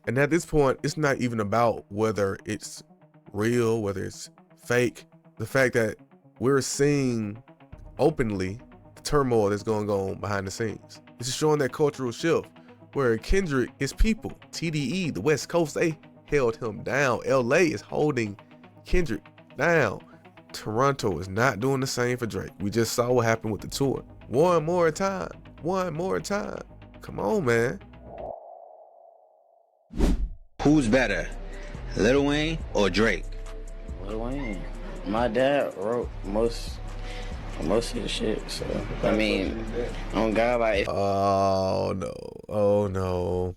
And at this point, it's not even about whether it's real, whether it's fake. The fact that we're seeing openly the turmoil that's going on behind the scenes. It's showing that cultural shift where Kendrick, his people, TDE, the West Coast, they held him down. LA is holding Kendrick down. Toronto is not doing the same for Drake. We just saw what happened with the tour. One more time. One more time. Come on, man. Who's better, Lil Wayne or Drake? Lil Wayne. My dad wrote most of the shit, so I mean, on God, like. Oh no. Oh no.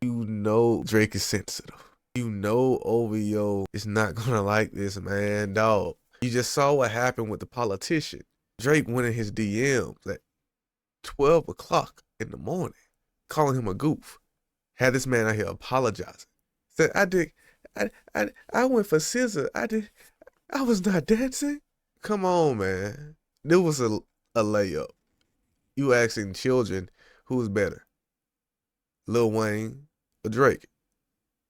You know Drake is sensitive. You know OVO is not gonna like this, man, dog. You just saw what happened with the politician. Drake went in his DMs at 12 o'clock in the morning, calling him a goof. Had this man out here apologizing. Said, I went for scissor. I was not dancing. Come on, man. There was a layup. You asking children who's better, Lil Wayne or Drake?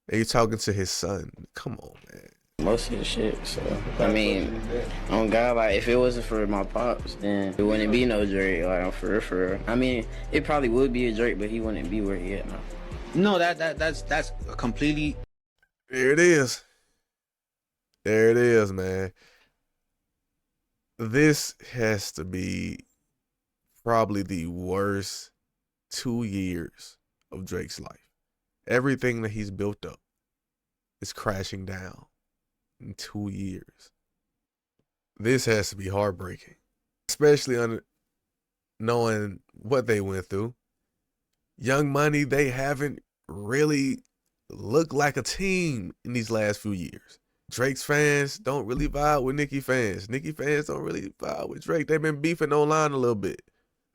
And you talking to his son. Come on, man. Most of the shit, so I mean, on God, like if it wasn't for my pops, then it wouldn't be no Drake. Like for real, for real. I mean, it probably would be a Drake, but he wouldn't be where he at now. No, that's completely. There it is. There it is, man. This has to be probably the worst 2 years of Drake's life. Everything that he's built up is crashing down in 2 years. This has to be heartbreaking, especially knowing what they went through. Young Money, they haven't really looked like a team in these last few years. Drake's fans don't really vibe with Nicki fans. Nicki fans don't really vibe with Drake. They've been beefing online a little bit.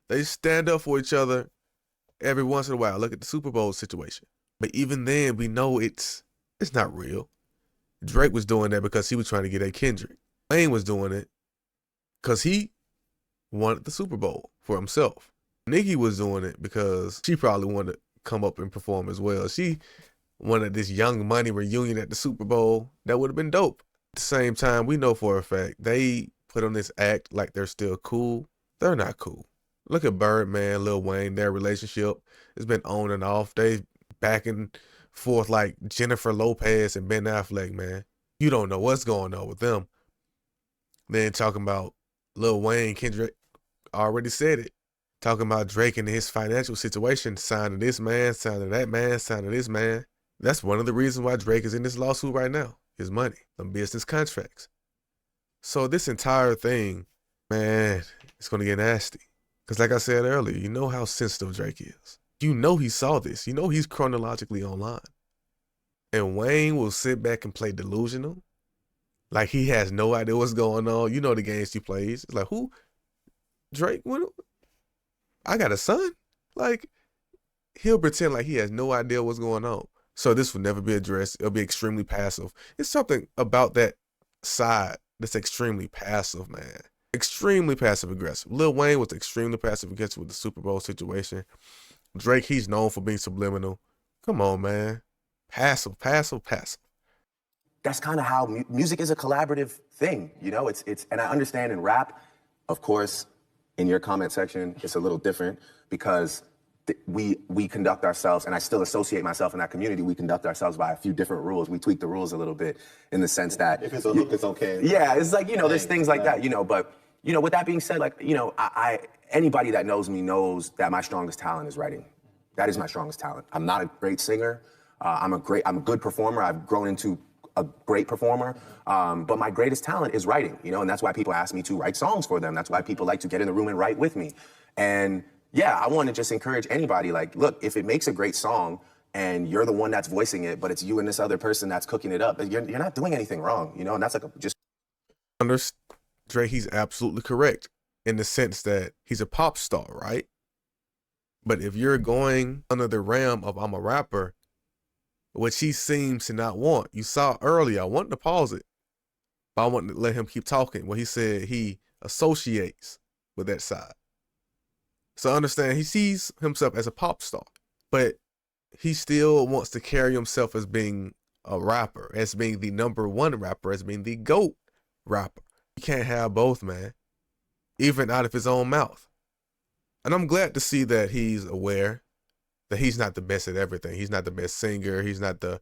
They stand up for each other every once in a while. Look at the Super Bowl situation. But even then, we know it's not real. Drake was doing that because he was trying to get at Kendrick. Wayne was doing it because he wanted the Super Bowl for himself. Nicki was doing it because she probably wanted to come up and perform as well. She wanted this Young Money reunion at the Super Bowl. That would have been dope. At the same time, we know for a fact they put on this act like they're still cool. They're not cool. Look at Birdman, Lil Wayne, their relationship has been on and off. They back and forth like Jennifer Lopez and Ben Affleck, man. You don't know what's going on with them. Then talking about Lil Wayne, Kendrick already said it. Talking about Drake and his financial situation, signing this man, signing that man, signing this man. That's one of the reasons why Drake is in this lawsuit right now. His money, some business contracts. So this entire thing, man, it's going to get nasty. Because like I said earlier, you know how sensitive Drake is. You know he saw this. You know he's chronologically online. And Wayne will sit back and play delusional. Like he has no idea what's going on. You know the games he plays. It's like, who? Drake? What? I got a son? Like, he'll pretend like he has no idea what's going on. So this will never be addressed. It'll be extremely passive. It's something about that side that's extremely passive, man. Extremely passive aggressive. Lil Wayne was extremely passive aggressive with the Super Bowl situation. Drake, he's known for being subliminal. Come on, man. Passive, passive, passive. That's kind of how music is a collaborative thing, you know? It's and I understand in rap, of course, in your comment section, it's a little different because we conduct ourselves, and I still associate myself in that community, we conduct ourselves by a few different rules. We tweak the rules a little bit in the sense that if it's a hook, it's okay. Yeah, it's like, you know, there's things like that, you know, but, you know, with that being said, like, you know, anybody that knows me knows that my strongest talent is writing. That is my strongest talent. I'm not a great singer. I'm a good performer. I've grown into a great performer, but my greatest talent is writing, you know, and that's why people ask me to write songs for them. That's why people like to get in the room and write with me. And yeah, I want to just encourage anybody, like, look, if it makes a great song and you're the one that's voicing it, but it's you and this other person that's cooking it up, you're not doing anything wrong, you know, and that's like just. Drake, he's absolutely correct in the sense that he's a pop star, right? But if you're going under the realm of I'm a rapper, which he seems to not want. You saw earlier, I wanted to pause it, but I wanted to let him keep talking. When he said he associates with that side. So understand, he sees himself as a pop star, but he still wants to carry himself as being a rapper, as being the #1 rapper, as being the GOAT rapper. You can't have both, man, even out of his own mouth. And I'm glad to see that he's aware that he's not the best at everything. He's not the best singer. He's not the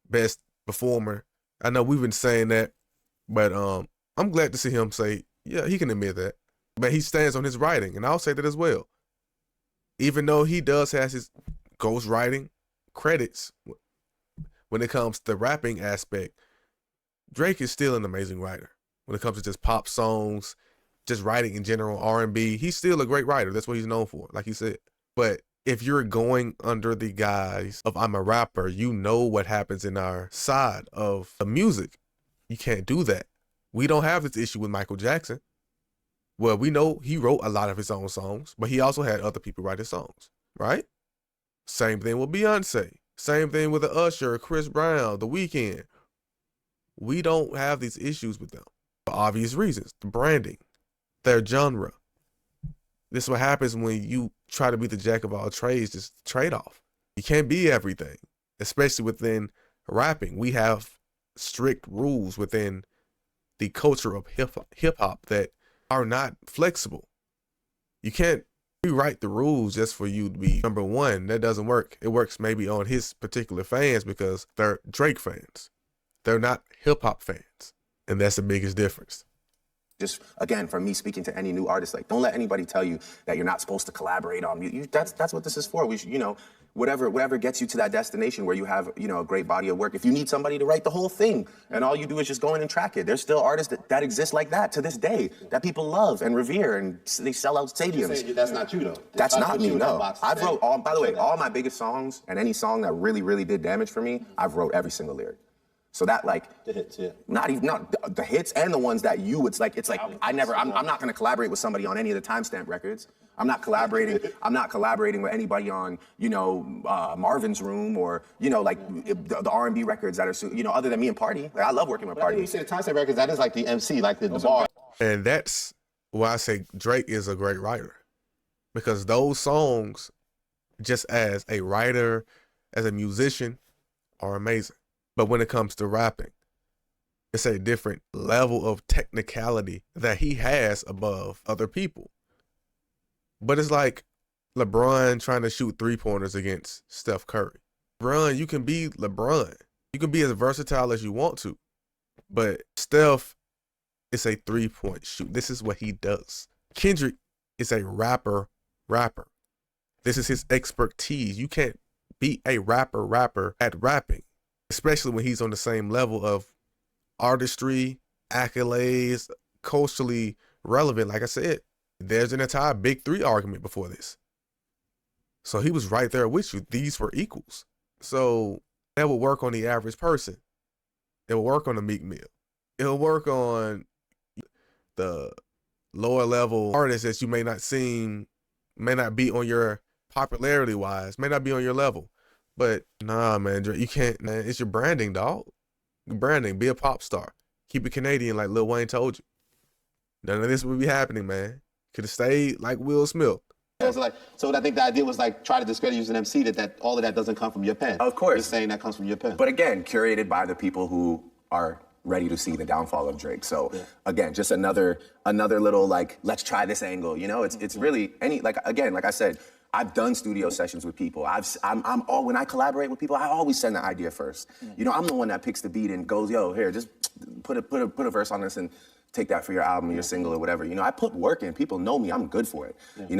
best performer. I know we've been saying that, but I'm glad to see him say, yeah, he can admit that. But he stands on his writing, and I'll say that as well. Even though he does have his ghostwriting credits when it comes to the rapping aspect, Drake is still an amazing writer. When it comes to just pop songs, just writing in general, R&B, he's still a great writer. That's what he's known for, like he said. But if you're going under the guise of I'm a rapper, you know what happens in our side of the music. You can't do that. We don't have this issue with Michael Jackson. Well, we know he wrote a lot of his own songs, but he also had other people write his songs, right? Same thing with Beyonce. Same thing with the Usher, Chris Brown, The Weeknd. We don't have these issues with them for obvious reasons. The branding, their genre. This is what happens when you try to be the jack of all trades, just trade-off. You can't be everything, especially within rapping. We have strict rules within the culture of hip-hop that are not flexible. You can't rewrite the rules just for you to be #1. That doesn't work. It works maybe on his particular fans because they're Drake fans. They're not hip-hop fans. And that's the biggest difference. Just, again, from me speaking to any new artist, like, don't let anybody tell you that you're not supposed to collaborate on music. That's what this is for. We should, whatever gets you to that destination where you have, a great body of work. If you need somebody to write the whole thing and all you do is just go in and track it, there's still artists that exist like that to this day that people love and revere, and they sell out stadiums. That's not you, though. That's not me, no. I've wrote by the way, all my biggest songs and any song that really, really did damage for me, I've wrote every single lyric. So that, like, the hits, yeah. Not the hits and the ones that it's like I'm not gonna collaborate with somebody on any of the timestamp records. I'm not collaborating with anybody on, Marvin's Room or, the R&B records that are, other than me and Party. Like, I love working with Party. When you say the timestamp records, that is like the MC, like the bar. And that's why I say Drake is a great writer. Because those songs, just as a writer, as a musician, are amazing. But when it comes to rapping, it's a different level of technicality that he has above other people. But it's like LeBron trying to shoot 3-pointers against Steph Curry. LeBron, you can be LeBron. You can be as versatile as you want to. But Steph is a 3-point shoot. This is what he does. Kendrick is a rapper. This is his expertise. You can't be a rapper at rapping, especially when he's on the same level of artistry, accolades, culturally relevant. Like I said, there's an entire Big Three argument before this. So he was right there with you. These were equals. So that would work on the average person. It will work on the Meek Mill. It will work on the lower level artists that you may not be on your popularity wise, may not be on your level. But nah, man, you can't, man. It's your branding, dog. Branding, be a pop star. Keep it Canadian like Lil Wayne told you. None of this would be happening, man. Could have stayed like Will Smith. So I think the idea was like try to discredit you as an MC that all of that doesn't come from your pen. Of course. You're saying that comes from your pen. But again, curated by the people who are ready to see the downfall of Drake. So again, just another little like, let's try this angle. It's really like I said, I've done studio sessions with people. When I collaborate with people, I always send the idea first. I'm the one that picks the beat and goes, yo, here, just put a verse on this and take that for your album, your single or whatever. I put work in. People know me. I'm good for it.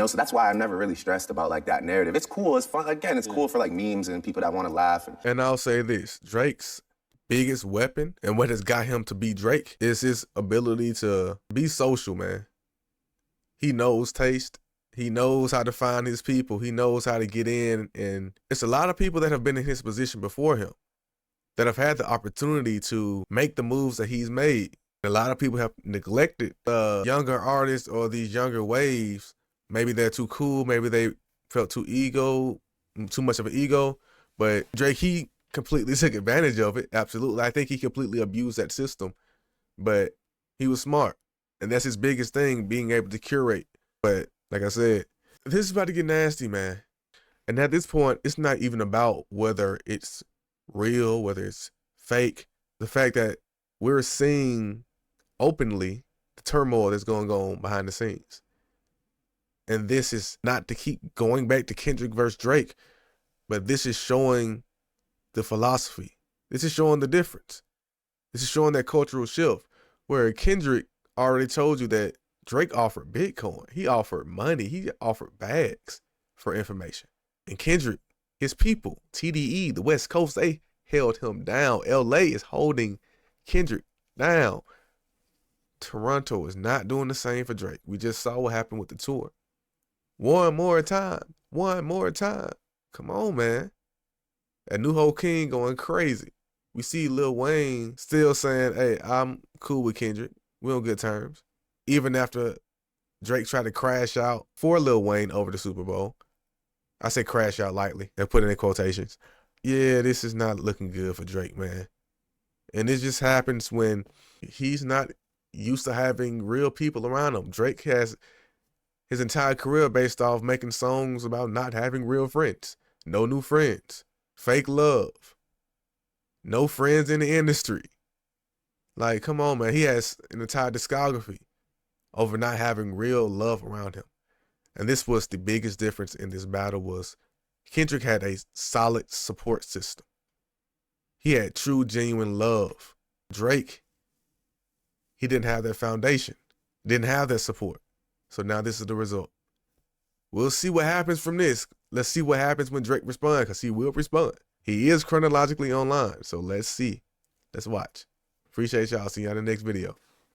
So that's why I'm never really stressed about like that narrative. It's cool. It's fun. Again, it's cool for like memes and people that want to laugh. And I'll say this, Drake's biggest weapon and what has got him to be Drake is his ability to be social, man. He knows taste. He knows how to find his people. He knows how to get in. And it's a lot of people that have been in his position before him that have had the opportunity to make the moves that he's made. A lot of people have neglected the younger artists or these younger waves. Maybe they're too cool. Maybe they felt too much of an ego. But Drake, he completely took advantage of it. Absolutely. I think he completely abused that system. But he was smart. And that's his biggest thing, being able to curate. But like I said, this is about to get nasty, man. And at this point, it's not even about whether it's real, whether it's fake. The fact that we're seeing openly the turmoil that's going on behind the scenes. And this is not to keep going back to Kendrick versus Drake, but this is showing the philosophy. This is showing the difference. This is showing that cultural shift where Kendrick already told you that Drake offered Bitcoin. He offered money. He offered bags for information. And Kendrick, his people, TDE, the West Coast, they held him down. LA is holding Kendrick down. Toronto is not doing the same for Drake. We just saw what happened with the tour. One more time. One more time. Come on, man. That New Ho King going crazy. We see Lil Wayne still saying, hey, I'm cool with Kendrick. We're on good terms. Even after Drake tried to crash out for Lil Wayne over the Super Bowl. I say crash out lightly and put it in quotations. Yeah, this is not looking good for Drake, man. And it just happens when he's not used to having real people around him. Drake has his entire career based off making songs about not having real friends. No new friends. Fake love. No friends in the industry. Like, come on, man. He has an entire discography over not having real love around him. And this was the biggest difference in this battle was Kendrick had a solid support system. He had true, genuine love. Drake, he didn't have that foundation. Didn't have that support. So now this is the result. We'll see what happens from this. Let's see what happens when Drake responds, because he will respond. He is chronologically online, so let's see. Let's watch. Appreciate y'all. See you on the next video.